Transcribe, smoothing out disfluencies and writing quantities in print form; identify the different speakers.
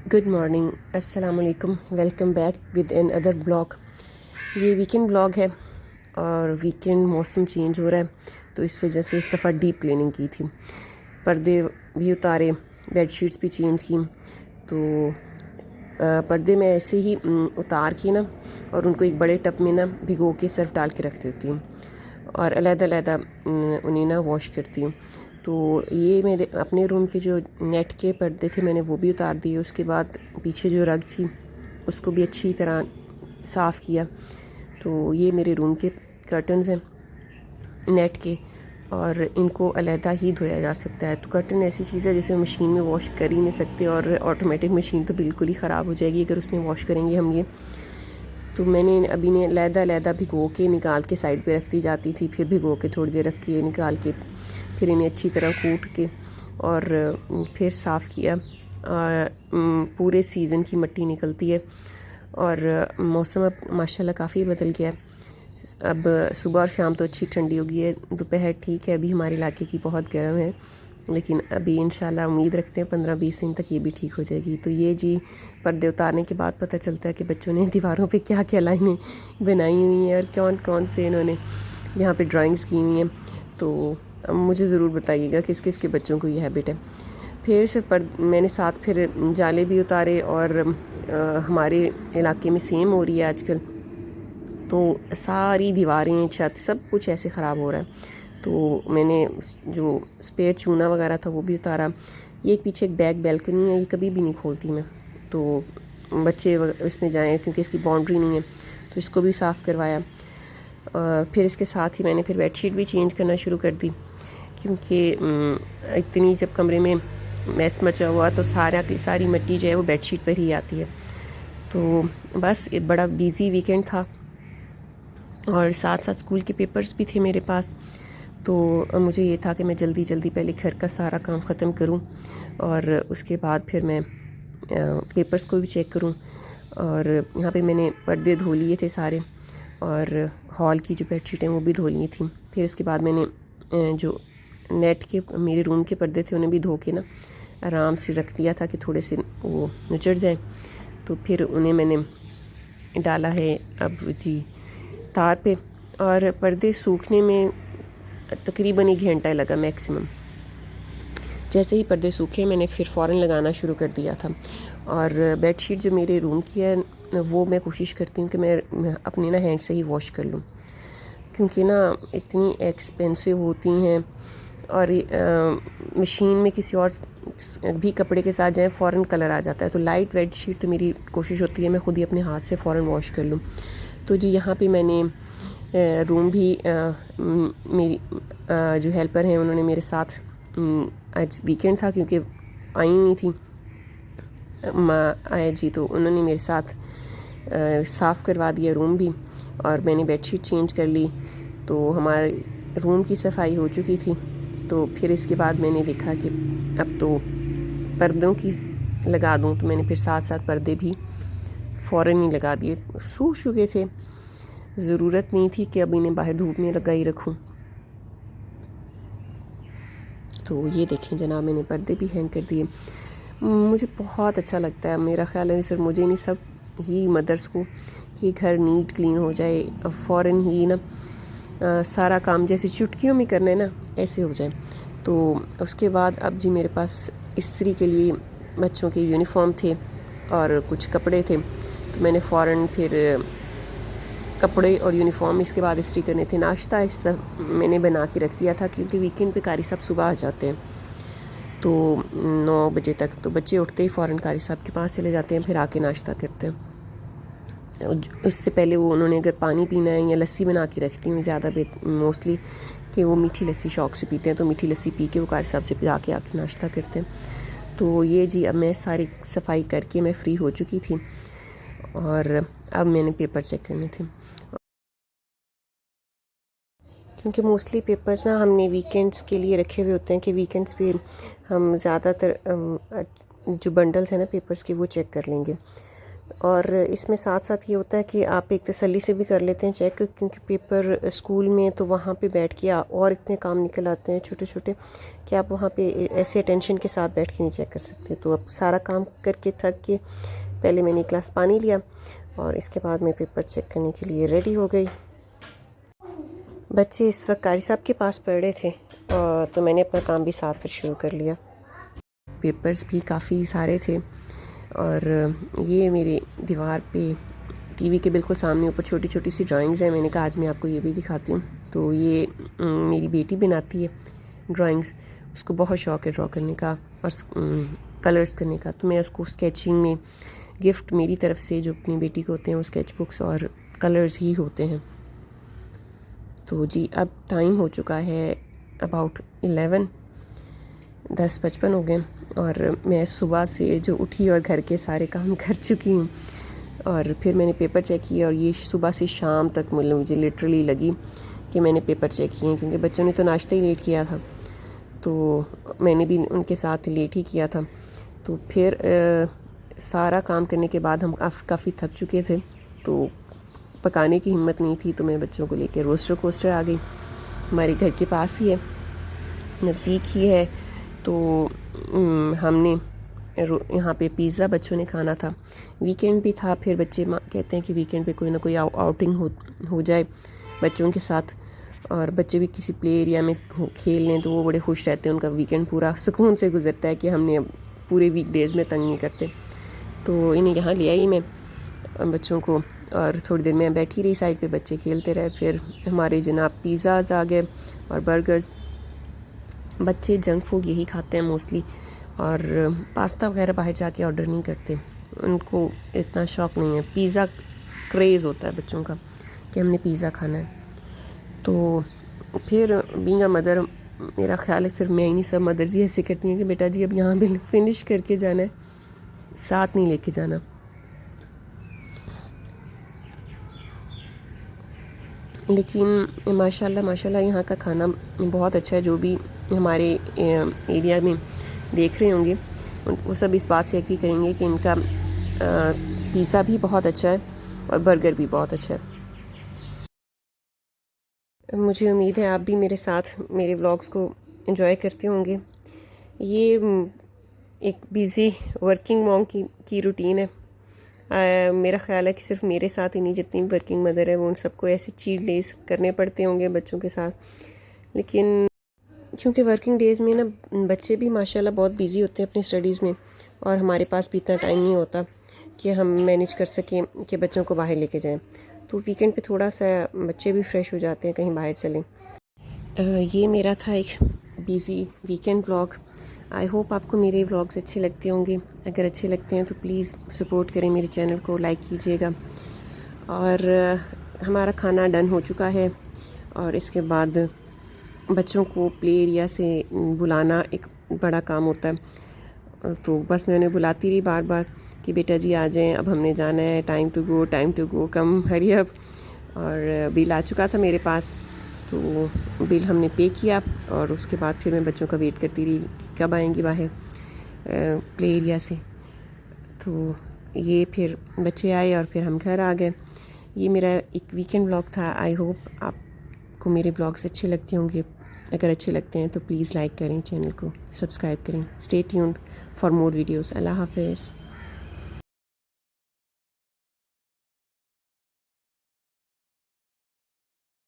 Speaker 1: Good morning, अस्सलाम वालेकुम। Welcome back with another blog. ये वीकेंड ब्लॉग है और वीकेंड मौसम चेंज हो रहा है तो इस वजह से इस दफ़ा डीप क्लीनिंग की थी। पर्दे भी उतारे, बेडशीट्स भी चेंज की। तो पर्दे मैं ऐसे ही उतार के ना और उनको एक बड़े टब में ना भिगो के सर्फ डाल के रख देती हूँ और अलग-अलग उन्हें ना वॉश करती हूँ। तो ये मेरे अपने रूम के जो नेट के पर्दे थे मैंने वो भी उतार दिए। उसके बाद पीछे जो रग थी उसको भी अच्छी तरह साफ़ किया। तो ये मेरे रूम के कर्टन्स हैं नेट के और इनको अलहदा ही धोया जा सकता है। तो कर्टन ऐसी चीज़ है जिसे मशीन में वॉश कर ही नहीं सकते और ऑटोमेटिक मशीन तो बिल्कुल ही ख़राब हो जाएगी अगर उसमें वॉश करेंगे हम ये। तो मैंने अभी ने अलहदा भिगो के निकाल के साइड पे रख दी जाती थी, फिर भिगो के थोड़ी देर रख के निकाल के फिर इन्हें अच्छी तरह कूट के और फिर साफ़ किया। पूरे सीज़न की मिट्टी निकलती है और मौसम अब माशाल्लाह काफ़ी बदल गया है। अब सुबह और शाम तो अच्छी ठंडी हो गई है, दोपहर ठीक है। अभी हमारे इलाके की बहुत गर्म है लेकिन अभी इंशाल्लाह उम्मीद रखते हैं 15-20 दिन तक ये भी ठीक हो जाएगी। तो ये जी पर्दे उतारने के बाद पता चलता है कि बच्चों ने दीवारों पे क्या क्या लाइनें बनाई हुई हैं और कौन कौन से इन्होंने यहाँ पे ड्राइंग्स की हुई हैं। तो मुझे ज़रूर बताइएगा किस किस के बच्चों को ये हैबिट है। फिर से मैंने साथ फिर जाले भी उतारे और हमारे इलाके में सेम हो रही है आजकल। तो सारी दीवारें, छत सब कुछ ऐसे ख़राब हो रहा है। तो मैंने जो स्पेयर चूना वगैरह था वो भी उतारा। ये एक पीछे एक बैक बैल्कनी है, ये कभी भी नहीं खोलती मैं। तो बच्चे इसमें जाएं क्योंकि इसकी बाउंड्री नहीं है, तो इसको भी साफ़ करवाया। फिर इसके साथ ही मैंने फिर बेडशीट भी चेंज करना शुरू कर दी क्योंकि इतनी जब कमरे में मैस मचा हुआ तो सारा की सारी मिट्टी जो है वो बेडशीट पर ही आती है। तो बस एक बड़ा बिज़ी वीकेंड था और साथ साथ स्कूल के पेपर्स भी थे मेरे पास। तो मुझे ये था कि मैं जल्दी जल्दी पहले घर का सारा काम ख़त्म करूं और उसके बाद फिर मैं पेपर्स को भी चेक करूं। और यहाँ पे मैंने पर्दे धो लिए थे सारे और हॉल की जो बेडशीटें वो भी धो ली थी। फिर उसके बाद मैंने जो नेट के मेरे रूम के पर्दे थे उन्हें भी धो के ना आराम से रख दिया था कि थोड़े से वो नुचड़ जाए। तो फिर उन्हें मैंने डाला है अब जी तार पे और पर्दे सूखने में तकरीबन 1 घंटा लगा मैक्सिमम। जैसे ही पर्दे सूखे मैंने फिर फ़ौरन लगाना शुरू कर दिया था। और बेडशीट जो मेरे रूम की है वो मैं कोशिश करती हूँ कि मैं अपने ना हैंड से ही वॉश कर लूँ क्योंकि ना इतनी एक्सपेंसिव होती हैं और मशीन में किसी और भी कपड़े के साथ जाए फ़ौरन कलर आ जाता है। तो लाइट बेडशीट तो मेरी कोशिश होती है मैं ख़ुद ही अपने हाथ से फ़ौरन वॉश कर लूँ। तो जी यहाँ पे मैंने रूम भी मेरी जो हेल्पर हैं उन्होंने मेरे साथ आज वीकेंड था क्योंकि आई हुई थी माँ आया जी, तो उन्होंने मेरे साथ साफ़ करवा दिया रूम भी और मैंने बेडशीट चेंज कर ली। तो हमारे रूम की सफाई हो चुकी थी। तो फिर इसके बाद मैंने देखा कि अब तो पर्दों की लगा दूँ, तो मैंने फिर साथ साथ पर्दे भी फ़ौरन ही लगा दिए। सूख चुके थे, ज़रूरत नहीं थी कि अब इन्हें बाहर धूप में लगाई रखूं। तो ये देखें जनाब मैंने पर्दे भी हैंग कर दिए। मुझे बहुत अच्छा लगता है, मेरा ख्याल है सिर्फ मुझे नहीं सब ही मदर्स को, कि घर नीट क्लीन हो जाए फ़ौरन ही ना सारा काम जैसे चुटकियों में करना है ना ऐसे हो जाए। तो उसके बाद अब जी मेरे पास इस्त्री के लिए बच्चों के यूनिफॉर्म थे और कुछ कपड़े थे, तो मैंने फ़ौरन फिर कपड़े और यूनिफॉर्म इसके बाद इस्त्री करने थे। नाश्ता इस मैंने बना के रख दिया था क्योंकि वीकेंड पे कारी साहब सुबह आ जाते हैं तो 9 बजे तक। तो बच्चे उठते ही फ़ौरन कारी साहब के पास चले जाते हैं, फिर आके नाश्ता करते हैं। उससे पहले वो उन्होंने अगर पानी पीना है या लस्सी बना के रखती हूँ ज़्यादा मोस्टली कि वो मीठी लस्सी शौक़ से पीते हैं, तो मीठी लस्सी पी के वो कारी साहब से पिला के आके नाश्ता करते हैं। तो ये जी अब मैं सारी सफाई करके मैं फ़्री हो चुकी थी और अब मैंने पेपर चेक करने थे क्योंकि मोस्टली पेपर्स ना हमने वीकेंड्स के लिए रखे हुए होते हैं कि वीकेंड्स पे हम ज़्यादातर जो बंडल्स हैं ना पेपर्स के वो चेक कर लेंगे। और इसमें साथ साथ ये होता है कि आप एक तसल्ली से भी कर लेते हैं चेक, क्योंकि पेपर स्कूल में तो वहाँ पे बैठ के और इतने काम निकल आते हैं छोटे छोटे कि आप वहाँ पे ऐसे अटेंशन के साथ बैठ के नहीं चेक कर सकते। तो अब सारा काम करके थक के पहले मैंने एक गिलास पानी लिया और इसके बाद मैं पेपर चेक करने के लिए रेडी हो गई। बच्चे इस वक्त कारी साहब के पास पढ़ रहे थे और तो मैंने अपना काम भी साथ फिर शुरू कर लिया। पेपर्स भी काफ़ी सारे थे और ये मेरे दीवार पे टीवी के बिल्कुल सामने ऊपर छोटी छोटी सी ड्राइंग्स हैं। मैंने कहा आज मैं आपको ये भी दिखाती हूँ। तो ये मेरी बेटी बनाती है ड्राइंग्स, उसको बहुत शौक़ है ड्रॉ करने का और कलर्स करने का। तो मैं उसको स्केचिंग में गिफ्ट मेरी तरफ से जो अपनी बेटी को होते हैं वो स्केच बुक्स और कलर्स ही होते हैं। तो जी अब टाइम हो चुका है अबाउट 10:55 हो गए और मैं सुबह से जो उठी और घर के सारे काम कर चुकी हूँ। और फिर मैंने पेपर चेक किया और ये सुबह से शाम तक मतलब मुझे लिटरली लगी कि मैंने पेपर चेक किए, क्योंकि बच्चों ने तो नाश्ता ही लेट किया था तो मैंने भी उनके साथ लेट ही किया था। तो फिर सारा काम करने के बाद हम काफ़ी थक चुके थे तो पकाने की हिम्मत नहीं थी। तो मैं बच्चों को लेकर रोस्टर कोस्टर आ गई, हमारे घर के पास ही है, नज़दीक ही है। तो हमने यहाँ पे पिज़्ज़ा बच्चों ने खाना था, वीकेंड भी था। फिर बच्चे कहते हैं कि वीकेंड पे कोई ना कोई आउटिंग हो जाए बच्चों के साथ, और बच्चे भी किसी प्ले एरिया में खेल लें तो वो बड़े खुश रहते हैं। उनका वीकेंड पूरा सुकून से गुजरता है कि हमने अब पूरे वीकडेज़ में तंग नहीं करते। तो इन्हें यहाँ ले आई मैं बच्चों को और थोड़ी देर मैं बैठी रही साइड पे, बच्चे खेलते रहे। फिर हमारे जनाब पिज़्ज़ाज़ आ गए और बर्गर्स। बच्चे जंक फूड यही खाते हैं मोस्टली और पास्ता वगैरह बाहर जाके ऑर्डर नहीं करते, उनको इतना शौक़ नहीं है। पिज़्ज़ा क्रेज़ होता है बच्चों का कि हमने पिज़्ज़ा खाना है। तो फिर बीइंग अ मदर मेरा ख्याल है सिर्फ मैं ही नहीं, सब मदर्स ही ऐसे करती हैं कि बेटा जी अब यहाँ बिल फिनिश करके जाना है, साथ नहीं लेके जाना। लेकिन माशाल्लाह यहाँ का खाना बहुत अच्छा है। जो भी हमारे एरिया में देख रहे होंगे वो सब इस बात से एग्री करेंगे कि इनका पिज़्ज़ा भी बहुत अच्छा है और बर्गर भी बहुत अच्छा है। मुझे उम्मीद है आप भी मेरे साथ मेरे व्लॉग्स को एंजॉय करते होंगे। ये एक बिज़ी वर्किंग मॉम की रूटीन है। मेरा ख्याल है कि सिर्फ मेरे साथ ही नहीं, जितनी वर्किंग मदर है वो उन सबको ऐसे चीट डेज़ करने पड़ते होंगे बच्चों के साथ। लेकिन क्योंकि वर्किंग डेज़ में ना बच्चे भी माशाल्लाह बहुत बिज़ी होते हैं अपनी स्टडीज़ में और हमारे पास भी इतना टाइम नहीं होता कि हम मैनेज कर सकें कि बच्चों को बाहर लेके जाएं। तो वीकेंड पे थोड़ा सा बच्चे भी फ्रेश हो जाते हैं, कहीं बाहर चलें। ये मेरा था एक busy weekend vlog. I hope आपको मेरे व्लॉग्स अच्छे लगते होंगे। अगर अच्छे लगते हैं तो प्लीज़ सपोर्ट करें, मेरे चैनल को लाइक कीजिएगा। और हमारा खाना डन हो चुका है और इसके बाद बच्चों को प्ले एरिया से बुलाना एक बड़ा काम होता है। तो बस मैं उन्हें बुलाती रही बार बार कि बेटा जी आ जाएं, अब हमने जाना है, time to go, come hurry up. और बिल आ चुका था मेरे पास, तो बिल हमने पे किया और उसके बाद फिर मैं बच्चों का वेट करती रही कब आएंगी बाहर प्ले एरिया से। तो ये फिर बच्चे आए और फिर हम घर आ गए। ये मेरा एक वीकेंड व्लॉग था। आई होप आपको मेरे व्लॉग्स अच्छे लगते होंगे। अगर अच्छे लगते हैं तो प्लीज़ लाइक करें, चैनल को सब्सक्राइब करें। Stay tuned for more videos. अल्लाह हाफिज़।